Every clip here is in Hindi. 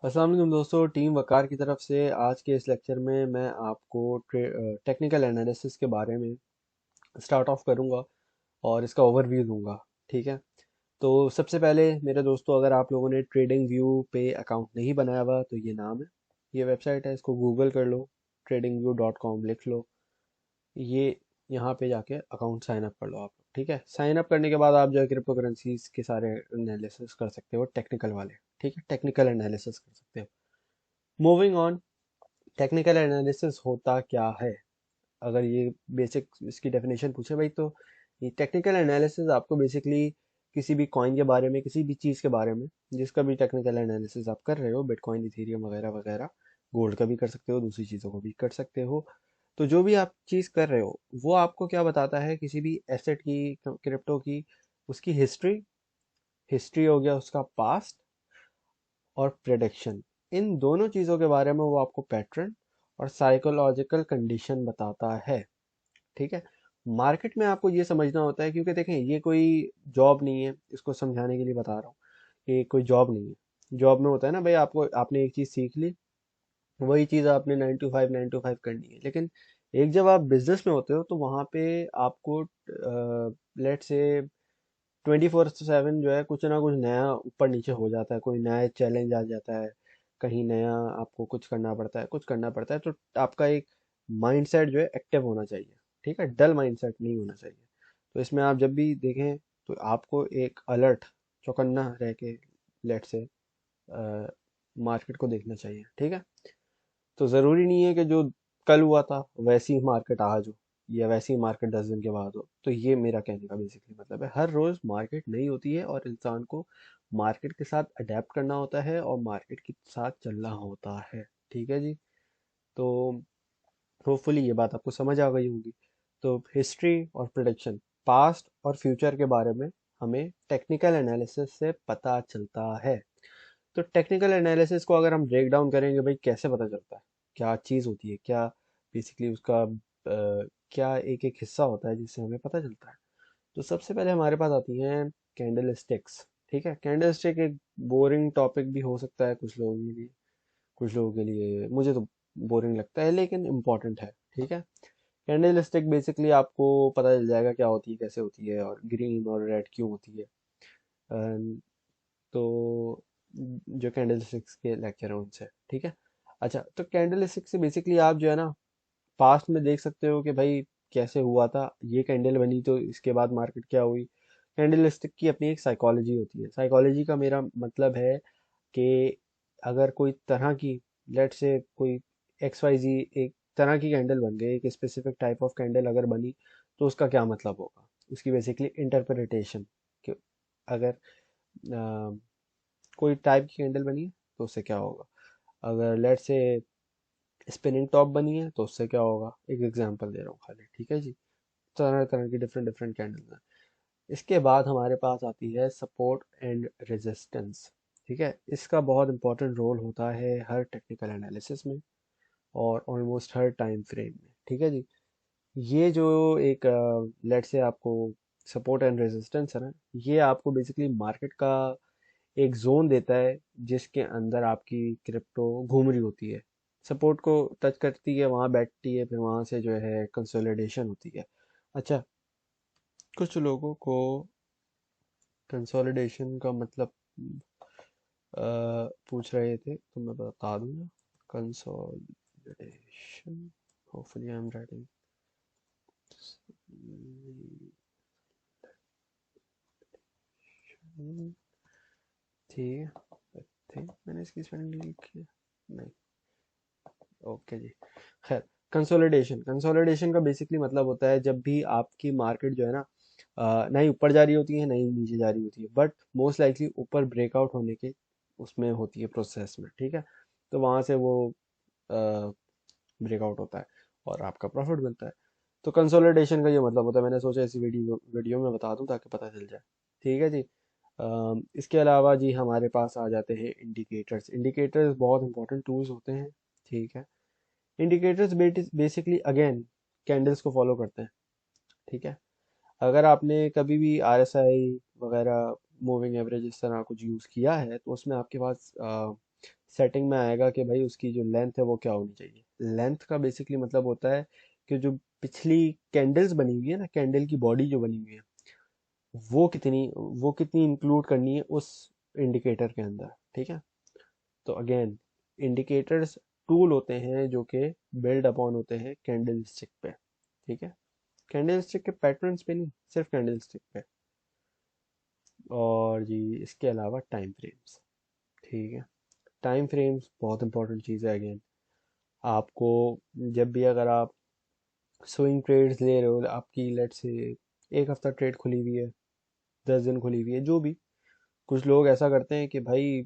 अस्सलाम वालेकुम दोस्तों, टीम वकार की तरफ से आज के इस लेक्चर में मैं आपको टेक्निकल एनालिसिस के बारे में स्टार्ट ऑफ करूंगा और इसका ओवरव्यू दूंगा। ठीक है। तो सबसे पहले मेरे दोस्तों, अगर आप लोगों ने ट्रेडिंग व्यू पे अकाउंट नहीं बनाया हुआ तो ये नाम है, ये वेबसाइट है, इसको गूगल कर लो, tradingview.com लिख लो। ये यहाँ पे जाके अकाउंट साइन अप कर लो आप। ठीक है। साइन अप करने के बाद आप जो है क्रिप्टो करेंसीज के सारे एनालिसिस कर सकते हो, टेक्निकल वाले। ठीक है, टेक्निकल एनालिसिस कर सकते हो। मूविंग ऑन, टेक्निकल एनालिसिस होता क्या है? अगर ये बेसिक इसकी डेफिनेशन पूछे भाई, तो ये टेक्निकल एनालिसिस आपको बेसिकली किसी भी कॉइन के बारे में, किसी भी चीज़ के बारे में, जिसका भी टेक्निकल एनालिसिस आप कर रहे हो, बिटकॉइन, इथेरियम वगैरह वगैरह, गोल्ड का भी कर सकते हो, दूसरी चीज़ों को भी कर सकते हो। तो जो भी आप चीज़ कर रहे हो वो आपको क्या बताता है, किसी भी एसेट की, क्रिप्टो की, उसकी हिस्ट्री, हिस्ट्री हो गया उसका पास्ट, और प्रेडिक्शन। इन दोनों चीज़ों के बारे में वो आपको पैटर्न और साइकोलॉजिकल कंडीशन बताता है। ठीक है। मार्केट में आपको ये समझना होता है, क्योंकि देखें ये कोई जॉब नहीं है, इसको समझाने के लिए बता रहा हूँ। ये कोई जॉब नहीं है। जॉब में होता है ना भाई, आपको आपने एक चीज़ सीख ली, वही चीज़ आपने 9 to 5 करनी है। लेकिन एक जब आप बिजनेस में होते हो तो वहाँ पे आपको लेट से 24/7 जो है कुछ ना कुछ नया ऊपर नीचे हो जाता है, कोई नया चैलेंज आ जाता है, कहीं नया आपको कुछ करना पड़ता है, कुछ करना पड़ता है। तो आपका एक माइंडसेट जो है एक्टिव होना चाहिए। ठीक है, डल माइंडसेट नहीं होना चाहिए। तो इसमें आप जब भी देखें तो आपको एक अलर्ट, चौकन्ना रह के, लेट से मार्केट को देखना चाहिए। ठीक है। तो ज़रूरी नहीं है कि जो कल हुआ था वैसी ही मार्केट आज हो, या वैसी ही मार्केट 10 दिन के बाद हो। तो ये मेरा कहने का बेसिकली मतलब है, हर रोज़ मार्केट नई होती है और इंसान को मार्केट के साथ अडेप्ट करना होता है और मार्केट के साथ चलना होता है। ठीक है जी। तो होपफुली ये बात आपको समझ आ गई होगी। तो हिस्ट्री और प्रिडिक्शन, पास्ट और फ्यूचर के बारे में हमें टेक्निकल एनालिसिस से पता चलता है। तो टेक्निकल एनालिसिस को अगर हम ब्रेक डाउन करेंगे भाई, कैसे पता चलता है, क्या चीज़ होती है, क्या बेसिकली उसका क्या एक एक हिस्सा होता है जिससे हमें पता चलता है। तो सबसे पहले हमारे पास आती हैं कैंडल स्टिक्स। ठीक है, कैंडल स्टिक एक बोरिंग टॉपिक भी हो सकता है कुछ लोगों के लिए, कुछ लोगों के लिए, मुझे तो बोरिंग लगता है लेकिन इम्पॉर्टेंट है। ठीक है। कैंडल स्टिक बेसिकली आपको पता चल जाएगा क्या होती है, कैसे होती है, और ग्रीन और रेड क्यों होती है। तो जो कैंडल स्टिक्स के लेक्चर हैं उनसे। ठीक है। अच्छा, तो कैंडल स्टिक से बेसिकली आप जो है ना पास्ट में देख सकते हो कि भाई कैसे हुआ था, ये कैंडल बनी तो इसके बाद मार्केट क्या हुई। कैंडल स्टिक की अपनी एक साइकोलॉजी होती है। साइकोलॉजी का मेरा मतलब है कि अगर कोई तरह की, लेट से कोई XYZ एक तरह की कैंडल बन गई, एक स्पेसिफिक टाइप ऑफ कैंडल अगर बनी, तो उसका क्या मतलब होगा, उसकी बेसिकली इंटरप्रिटेशन। अगर अ, कोई टाइप की कैंडल बनी है तो उससे क्या होगा, अगर लेट से स्पिनिंग टॉप बनी है तो उससे क्या होगा। एक एग्जांपल दे रहा हूँ खाली। ठीक है जी। तरह तरह की डिफरेंट डिफरेंट कैंडल हैं। इसके बाद हमारे पास आती है सपोर्ट एंड रेजिस्टेंस। ठीक है, इसका बहुत इंपॉर्टेंट रोल होता है हर टेक्निकल एनालिसिस में और ऑलमोस्ट हर टाइम फ्रेम में। ठीक है जी। ये जो एक लेट से आपको सपोर्ट एंड रेजिस्टेंस है ना, ये आपको बेसिकली मार्केट का एक जोन देता है जिसके अंदर आपकी क्रिप्टो घूम रही होती है। सपोर्ट को टच करती है, वहां बैठती है, फिर वहां से जो है कंसोलिडेशन होती है। अच्छा, कुछ लोगों को कंसोलिडेशन का मतलब पूछ रहे थे तो मैं बता दूंगा। Consolidation, hopefully I am writing, ठीक है, मैंने इसकी स्पेलिंग लिखी है, नहीं। ओके जी। खैर, कंसोलिडेशन, कंसोलिडेशन का बेसिकली मतलब होता है जब भी आपकी मार्केट जो है ना ना ही ऊपर जा रही होती है ना ही नीचे जा रही होती है, बट मोस्ट लाइकली ऊपर ब्रेकआउट होने के उसमें होती है, प्रोसेस में। ठीक है। तो वहां से वो ब्रेकआउट होता है और आपका प्रॉफिट मिलता है। तो कंसोलिडेशन का ये मतलब होता है। मैंने सोचा इसी वीडियो वीडियो में बता दूं ताकि पता चल जाए। ठीक है जी। इसके अलावा जी हमारे पास आ जाते हैं इंडिकेटर्स। इंडिकेटर्स बहुत इंपॉर्टेंट टूल्स होते हैं। ठीक है। इंडिकेटर्स बेसिकली अगेन कैंडल्स को फॉलो करते हैं। ठीक है। अगर आपने कभी भी RSI वगैरह, मूविंग एवरेज, इस तरह कुछ यूज़ किया है तो उसमें आपके पास सेटिंग में आएगा कि भाई उसकी जो लेंथ है वो क्या होनी चाहिए। लेंथ का बेसिकली मतलब होता है कि जो पिछली कैंडल्स बनी हुई है ना, कैंडल की बॉडी जो बनी हुई है, वो कितनी वो कितनी इंक्लूड करनी है उस इंडिकेटर के अंदर। ठीक है, तो अगेन इंडिकेटर्स टूल होते हैं जो कि बिल्ड अपॉन होते हैं कैंडल स्टिक पे। ठीक है, कैंडल स्टिक के पैटर्न्स पे नहीं, सिर्फ कैंडल स्टिक पे। और जी इसके अलावा टाइम फ्रेम्स। ठीक है, टाइम फ्रेम्स बहुत इंपॉर्टेंट चीज़ है। अगेन आपको जब भी अगर आप स्विंग ट्रेड्स ले रहे हो, आपकी लेट से एक हफ्ता ट्रेड खुली हुई है, 10 दिन खुली हुई है, जो भी, कुछ लोग ऐसा करते हैं कि भाई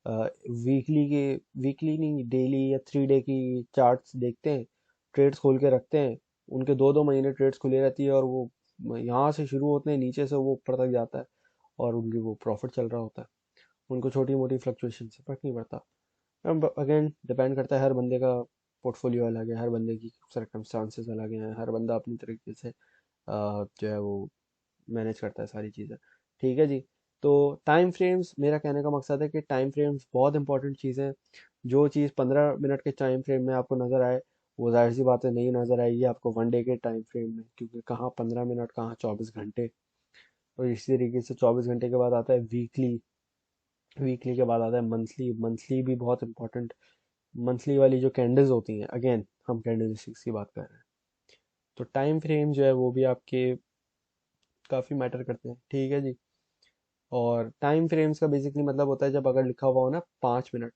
वीकली के वीकली नहीं, डेली या 3 डे की चार्ट्स देखते हैं, ट्रेड्स खोल के रखते हैं, उनके 2-2 महीने ट्रेड्स खुली रहती है, और वो यहाँ से शुरू होते हैं, नीचे से वो ऊपर तक जाता है, और उनकी वो प्रॉफिट चल रहा होता है। उनको छोटी मोटी फ्लक्चुएशन से फर्क नहीं पड़ता। अब अगेन डिपेंड करता है, हर बंदे का पोर्टफोलियो अलग है, हर बंदे की सर्कमस्टांसेस अलग हैं, हर बंदा अपनी तरीके से जो है वो मैनेज करता है सारी चीज़ें। ठीक है जी, तो टाइम फ्रेम्स, मेरा कहने का मकसद है कि टाइम फ्रेम्स बहुत इंपॉर्टेंट चीज़ है। जो चीज़ 15 मिनट के टाइम फ्रेम में आपको नज़र आए, वो जाहिर सी बात है नहीं नज़र आएगी आपको 1 डे के टाइम फ्रेम में, क्योंकि कहाँ 15 मिनट, कहाँ 24 घंटे। और इसी तरीके से 24 घंटे के बाद आता है वीकली, वीकली के बाद आता है मंथली। मंथली भी बहुत इंपॉर्टेंट, मंथली वाली जो कैंडल्स होती हैं, अगेन हम कैंडल स्टिक्स की बात कर रहे हैं, तो टाइम फ्रेम जो है वो भी आपके काफ़ी मैटर करते हैं। ठीक है जी, और टाइम फ्रेम्स का बेसिकली मतलब होता है, जब अगर लिखा हुआ हो ना 5 मिनट,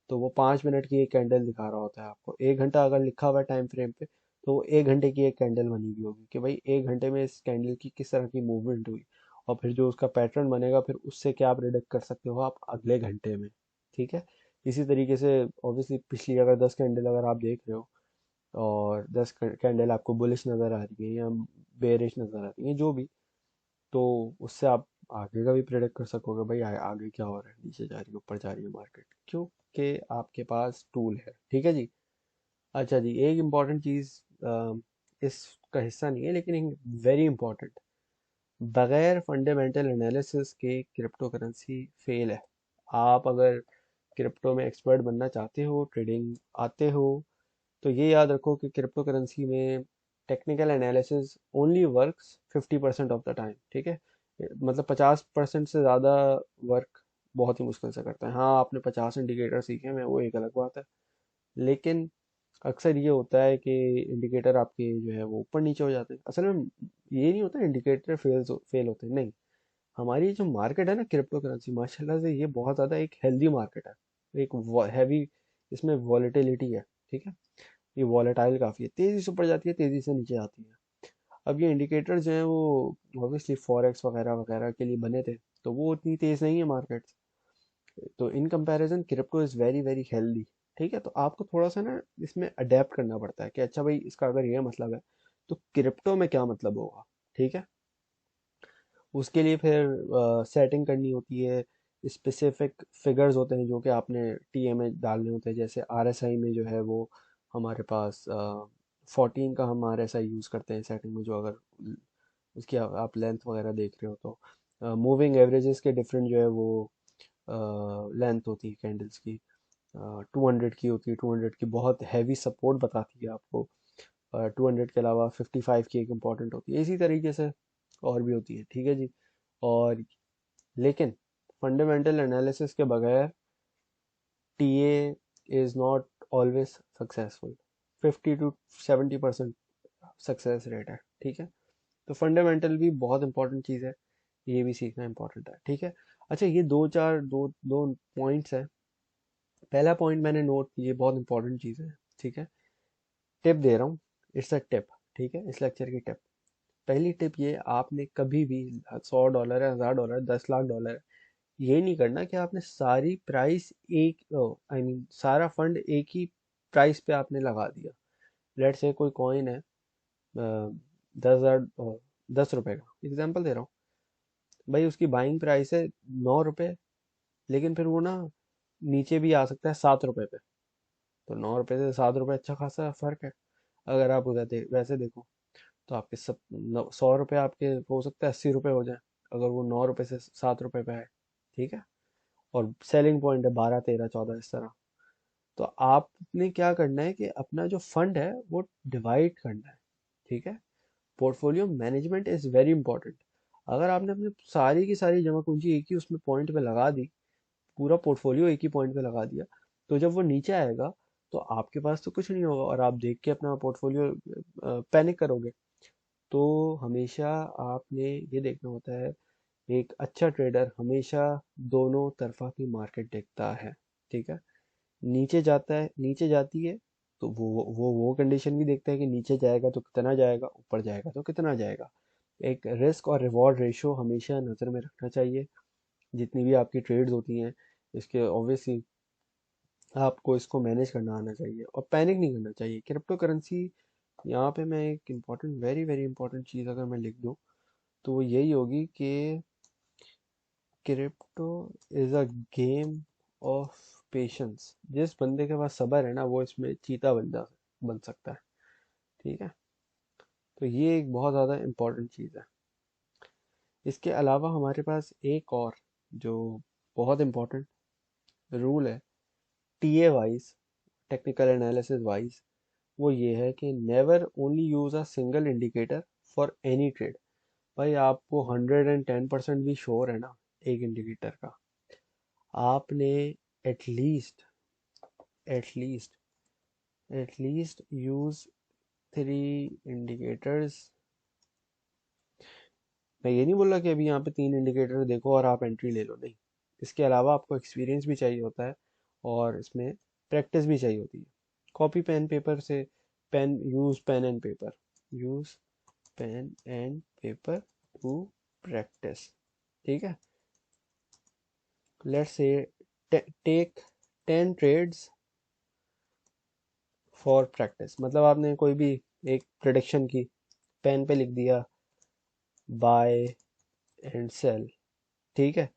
तो वो 5 मिनट की एक कैंडल दिखा रहा होता है आपको। 1 घंटा अगर लिखा हुआ है टाइम फ्रेम पे, तो वो 1 घंटे की एक कैंडल बनी हुई होगी कि भाई 1 घंटे में इस कैंडल की किस तरह की मूवमेंट हुई, और फिर जो उसका पैटर्न बनेगा, फिर उससे क्या प्रिडिक्ट कर सकते हो आप अगले घंटे में। ठीक है, इसी तरीके से ऑब्वियसली पिछली अगर 10 कैंडल अगर आप देख रहे हो, और 10 कैंडल आपको बुलिश नज़र आ रही है या बेरिश नज़र आ रही है, जो भी, तो उससे आप आगे का भी प्रेडिक्ट कर सकोगे भाई आगे क्या हो रहा है, नीचे जा रही है, ऊपर जा रही है मार्केट, क्योंकि आपके पास टूल है। ठीक है जी, अच्छा जी, एक इम्पॉर्टेंट चीज़ इसका हिस्सा नहीं है, लेकिन एक वेरी इंपॉर्टेंट, बगैर फंडामेंटल एनालिसिस के क्रिप्टो करेंसी फेल है। आप अगर क्रिप्टो में एक्सपर्ट बनना चाहते हो, ट्रेडिंग आते हो, तो ये याद रखो कि क्रिप्टो करेंसी में technical analysis only works 50% of the time. ठीक है, मतलब 50% से ज़्यादा वर्क बहुत ही मुश्किल से करता है। हाँ, आपने 50 इंडिकेटर सीखे हैं, वो एक अलग बात है, लेकिन अक्सर ये होता है कि इंडिकेटर आपके जो है वो ऊपर नीचे हो जाते हैं। असल में ये नहीं होता इंडिकेटर फेल होते हैं, नहीं। हमारी जो मार्केट है ना क्रिप्टो करेंसी, माशाल्लाह से ये बहुत ज़्यादा एक हेल्दी मार्केट है, एक हैवी, इसमें वॉलेटिलिटी है। ठीक है, ये वॉलेटाइल काफ़ी है, तेज़ी से ऊपर जाती है, तेज़ी से नीचे आती है। अब ये इंडिकेटर जो हैं वो ऑब्वियसली फॉरेक्स वगैरह वगैरह के लिए बने थे, तो वो उतनी तेज़ नहीं है मार्केट, तो in comparison crypto is very very healthy. ठीक है, तो आपको थोड़ा सा ना इसमें अडेप्ट करना पड़ता है कि अच्छा भाई इसका अगर ये मतलब है, तो क्रिप्टो में क्या मतलब होगा। ठीक है, उसके लिए फिर सेटिंग करनी होती है, स्पेसिफिक फिगर्स होते हैं जो कि आपने टीए में डालने होते हैं। जैसे आरएसआई में जो है वो हमारे पास 14 का हम आरएसआई यूज़ करते हैं सेटिंग में, जो अगर उसकी आप लेंथ वगैरह देख रहे हो, तो मूविंग एवरेजेस के डिफरेंट जो है वो लेंथ होती है कैंडल्स की। 200 की होती है, 200 की बहुत हैवी सपोर्ट बताती है आपको। 200 के अलावा 55 की एक इम्पॉर्टेंट होती है, इसी तरीके से और भी होती है। ठीक है जी, और लेकिन फंडामेंटल एनालिसिस के बगैर TA is not always successful. 50 to 70% success rate है। ठीक है, तो फंडामेंटल भी बहुत इंपॉर्टेंट चीज़ है, ये भी सीखना इंपॉर्टेंट है। ठीक है, अच्छा, ये दो चार दो दो पॉइंट्स हैं। पहला पॉइंट मैंने नोट, ये बहुत इंपॉर्टेंट चीज़ है। ठीक है, टिप दे रहा हूँ, इट्स अ टिप। ठीक है, इस लेक्चर की टिप, पहली टिप ये, आपने कभी भी $100 है, $1000 है, $10 लाख है, ये नहीं करना कि आपने सारी प्राइस एक, आई मीन सारा फंड एक ही प्राइस पे आपने लगा दिया। लेट से कोई कॉइन है 10 रुपए का, एग्जाम्पल दे रहा हूँ, भाई उसकी बाइंग प्राइस है 9 रुपए, लेकिन फिर वो ना नीचे भी आ सकता है 7 रुपए पे, तो 9 रुपए से 7 रुपए अच्छा खासा फर्क है। अगर आप उधर वैसे देखो, तो आपके 100 रुपये आपके हो सकता है 80 रुपये हो जाए, अगर वो 9 रुपए से 7 रुपए पे है। ठीक है, और सेलिंग पॉइंट है 12 13 14 इस तरह। तो आपने क्या करना है कि अपना जो फंड है वो डिवाइड करना है, ठीक है। Portfolio management is very important. अगर आपने अपनी सारी की सारी जमा पूंजी एक ही उसमें पॉइंट पे लगा दी, पूरा पोर्टफोलियो एक ही पॉइंट पे लगा दिया, तो जब वो नीचे आएगा तो आपके पास तो कुछ नहीं होगा और आप देख के अपना पोर्टफोलियो पैनिक करोगे। तो हमेशा आपने ये देखना होता है, एक अच्छा ट्रेडर हमेशा दोनों तरफा की मार्केट देखता है, ठीक है। नीचे जाता है, नीचे जाती है, तो वो कंडीशन भी देखता है कि नीचे जाएगा तो कितना जाएगा, ऊपर जाएगा तो कितना जाएगा। एक रिस्क और रिवॉर्ड रेशियो हमेशा नज़र में रखना चाहिए जितनी भी आपकी ट्रेड्स होती हैं। इसके ऑब्वियसली आपको इसको मैनेज करना आना चाहिए और पैनिक नहीं करना चाहिए। क्रिप्टो करेंसी, यहाँ पे मैं एक इम्पॉर्टेंट, वेरी वेरी इंपॉर्टेंट चीज़ अगर मैं लिख दूँ तो वो यही होगी कि crypto is a game of patience. जिस बंदे के पास सब्र है ना वो इसमें चीता बन सकता है, ठीक है। तो ये एक बहुत ज़्यादा इम्पोर्टेंट चीज़ है। इसके अलावा हमारे पास एक और जो बहुत इम्पोर्टेंट रूल है, TA wise, technical analysis wise, वो ये है कि never only use a single indicator for any trade. भाई आपको 110% भी श्योर है ना एक इंडिकेटर का, आपने at least at least at least use 3 indicators. मैं ये नहीं बोल रहा कि अभी यहाँ पे 3 इंडिकेटर देखो और आप एंट्री ले लो, नहीं। इसके अलावा आपको एक्सपीरियंस भी चाहिए होता है और इसमें प्रैक्टिस भी चाहिए होती है। कॉपी पेन पेपर से, pen use pen and paper, use pen and paper to practice, ठीक है। Let's say take 10 trades for practice. मतलब आपने कोई भी एक प्रिडिक्शन की, पेन पे लिख दिया बाय एंड सेल, ठीक है।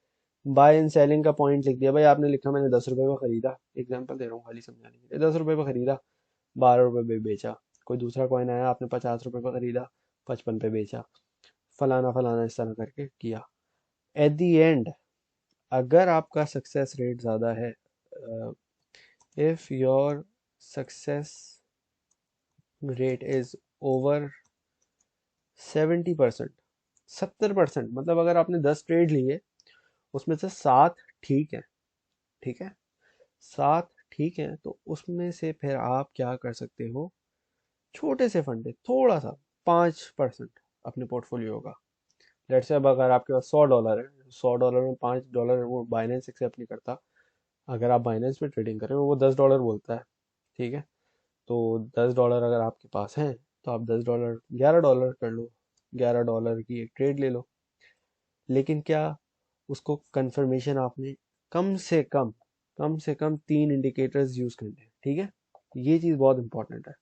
बाय एंड सेलिंग का पॉइंट लिख दिया, भाई आपने लिखा मैंने 10 रुपए में खरीदा, एग्जांपल दे रहा हूँ खाली समझाने के लिए, 10 रुपए में खरीदा, 12 रुपए में बेचा। कोई दूसरा कॉइन आया, आपने 50 रुपए में खरीदा, 55 पे बेचा, फलाना फलाना इस तरह करके किया। एट दी एंड अगर आपका सक्सेस रेट ज़्यादा है, if your success rate is over 70%, 70%, मतलब अगर आपने 10 ट्रेड लिए उसमें से 7 ठीक है, ठीक है, 7 ठीक है, तो उसमें से फिर आप क्या कर सकते हो, छोटे से फंडे थोड़ा सा, 5% अपने पोर्टफोलियो का। लेट्स से अब अगर आपके पास $100 है, $100 में $5 वो बाइनेंस एक्सेप्ट नहीं करता। अगर आप बाइनेंस पे ट्रेडिंग कर रहे हो वो $10 बोलता है, ठीक है। तो $10 अगर आपके पास हैं तो आप $10, $11 कर लो, $11 की एक ट्रेड ले लो। लेकिन क्या, उसको कंफर्मेशन आपने कम से कम 3 इंडिकेटर्स यूज करने हैं, ठीक है। ये चीज़ बहुत इंपॉर्टेंट है।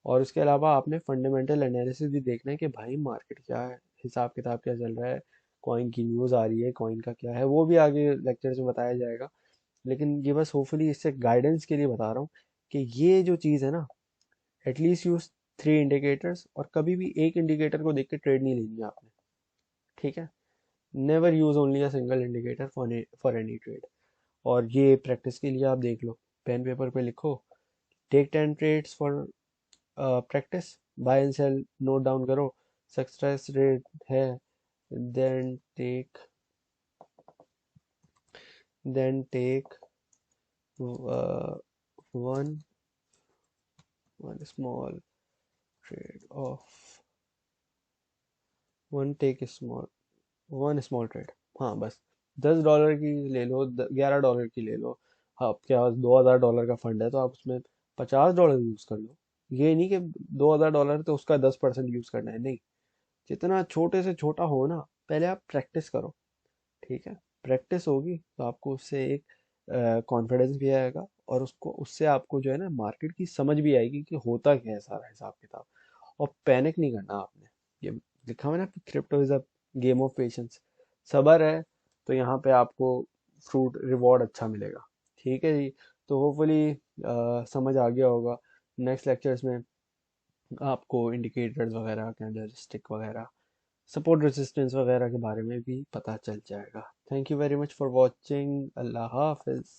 और उसके अलावा आपने फंडामेंटल एनालिसिस भी देखना है कि भाई मार्केट क्या है, हिसाब किताब क्या चल रहा है, कॉइन की न्यूज़ आ रही है, कॉइन का क्या है, वो भी आगे लेक्चर्स में बताया जाएगा। लेकिन ये बस होपफुली इससे गाइडेंस के लिए बता रहा हूँ कि ये जो चीज़ है ना, एटलीस्ट यूज 3 इंडिकेटर्स, और कभी भी एक इंडिकेटर को देख के ट्रेड नहीं लेनी है आपने, ठीक है। Never use only a single indicator for any trade. और ये प्रैक्टिस के लिए आप देख लो, पेन पेपर पे लिखो, take 10 trades for practice, buy and sell note down करो, सक्सेस रेट है, then take then take one one small trade of one small trade. हाँ बस, $10 की ले लो, $11 की ले लो। हाँ, आपके पास $2,000 का फंड है तो आप उसमें $50 यूज कर लो। ये नहीं कि $2,000 तो उसका 10% यूज करना है, नहीं। जितना छोटे से छोटा हो ना, पहले आप प्रैक्टिस करो, ठीक है। प्रैक्टिस होगी तो आपको उससे एक कॉन्फिडेंस भी आएगा और उसको उससे आपको जो है ना मार्केट की समझ भी आएगी कि होता क्या है सारा हिसाब किताब। और पैनिक नहीं करना आपने। ये लिखा हुआ है ना, crypto is a game of patience. सब्र है तो यहाँ पे आपको फ्रूट रिवॉर्ड अच्छा मिलेगा, ठीक है जी। तो होपफुली समझ आ गया होगा। नेक्स्ट लेक्चर्स में आपको इंडिकेटर्स वगैरह, कैंडलस्टिक वगैरह, सपोर्ट रेजिस्टेंस वगैरह के बारे में भी पता चल जाएगा। Thank you very much for watching. अल्लाह हाफिज़।